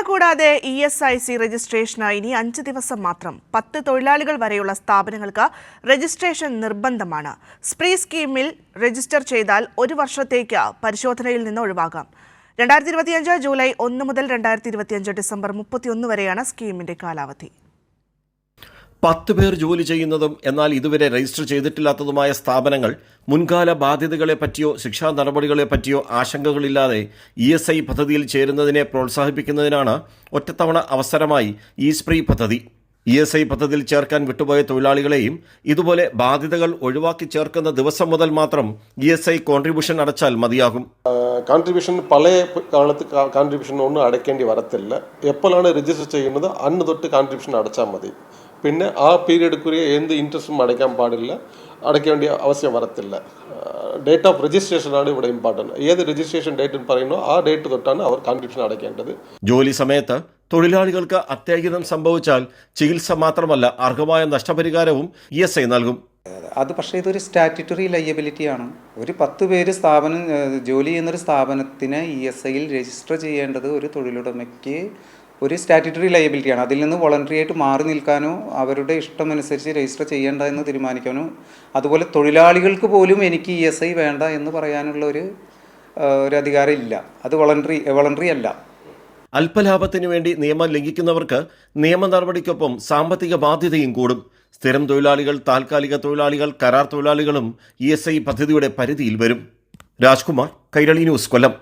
കൂടാതെ ESIC registration ഇനി 5 ദിവസം മാത്രം. 10 തൊഴിലാളികൾ വരെയുള്ള സ്ഥാപനങ്ങൾക്ക് രജിസ്ട്രേഷൻ നിർബന്ധമാണ്. സ്പ്രീ സ്കീമിൽ രജിസ്റ്റർ ചെയ്താൽ 1 വർഷത്തേക്ക് പരിശോധനയിൽ നിന്ന് ഒഴിവാകാം. 2025 ജൂലൈ 1 മുതൽ 2025 ഡിസംബർ 31 വരെയാണ് സ്കീമിന്റെ കാലാവധി. 10 പേർ ജോലി ചെയ്യുന്നതും എന്നാൽ ഇതുവരെ രജിസ്റ്റർ ചെയ്തിട്ടില്ലാത്തതുമായ സ്ഥാപനങ്ങൾ മുൻകാല ബാധ്യതകളെ പറ്റിയോ ശിക്ഷാ നടപടികളെ പറ്റിയോ ആശങ്കകളില്ലാതെ ESI പദ്ധതിയിൽ ചേരുന്നതിനെ പ്രോത്സാഹിപ്പിക്കുന്നതിനാണ് ഒറ്റത്തവണ അവസരമായി സ്പ്രീ പദ്ധതി. ESI പദ്ധതിയിൽ ചേർക്കാൻ വിട്ടുപോയ തൊഴിലാളികളെയും ഇതുപോലെ ബാധ്യതകൾ ഒഴിവാക്കി ചേർക്കുന്ന ദിവസം മുതൽ മാത്രം ESI കോൺട്രിബ്യൂഷൻ അടച്ചാൽ മതിയാകും. കോൺട്രിബ്യൂഷൻ പഴയ കാലത്ത് കോൺട്രിബ്യൂഷൻ ഒന്നും അടയ്ക്കേണ്ടി വരത്തില്ല. എപ്പോഴാണ് രജിസ്റ്റർ ചെയ്യുന്നത് അന്ന് തൊട്ട് കോൺട്രിബ്യൂഷൻ അടച്ചാൽ മതി. പിന്നെ ആ പീരീഡ്ക്കുரிய എന്ത് ഇൻട്രസ്റ്റും അടയ്ക്കാൻ പാടില്ല, അടയ്ക്കേണ്ട ആവശ്യം വരത്തില്ല. ഡേറ്റ് ഓഫ് രജിസ്ട്രേഷനാണ് ഇവിടെ ഇമ്പോർട്ടൻറ്റ്. ഏത് രജിസ്ട്രേഷൻ ഡേറ്റ് പറയുന്നോ ആ ഡേറ്റ് തൊട്ടാണ് അവർ കോൺട്രിബ്യൂഷൻ അടയ്ക്കേണ്ടത്. ജോലി സമയത്ത് തൊഴിലാളികൾക്ക് അത്യാഹിതം സംഭവിച്ചാൽ ചികിത്സ മാത്രമല്ല അർഹമായ നഷ്ടപരിഹാരവും ESI നൽകും. അത് പക്ഷേ ഇതൊരു സ്റ്റാറ്റ്യൂട്ടറി ലയബിലിറ്റിയാണ്. ഒരു 10 പേര് ജോലി ചെയ്യുന്നൊരു സ്ഥാപനത്തിന് ESIയിൽ രജിസ്റ്റർ ചെയ്യേണ്ടത് ഒരു തൊഴിലുടമയ്ക്ക് ഒരു സ്റ്റാറ്റ്യൂട്ടറി ലയബിലിറ്റിയാണ്. അതിൽ നിന്ന് വോളണ്ടറി ആയിട്ട് മാറി നിൽക്കാനോ അവരുടെ ഇഷ്ടമനുസരിച്ച് രജിസ്റ്റർ ചെയ്യേണ്ട എന്ന് തീരുമാനിക്കാനോ, അതുപോലെ തൊഴിലാളികൾക്ക് പോലും എനിക്ക് ESI വേണ്ട എന്ന് പറയാനുള്ള ഒരു അധികാരം ഇല്ല. അത് വോളണ്ടറി അല്ല. അല്പലാഭത്തിനു വേണ്ടി നിയമം ലംഘിക്കുന്നവർക്ക് നിയമ നടപടിക്കൊപ്പം സാമ്പത്തിക ബാധ്യതയും കൂടും. സ്ഥിരം തൊഴിലാളികൾ, താൽക്കാലിക തൊഴിലാളികൾ, കരാർ തൊഴിലാളികളും ESI പദ്ധതിയുടെ പരിധിയിൽ വരും. രാജ്കുമാർ, കൈരളി ന്യൂസ്, കൊല്ലം.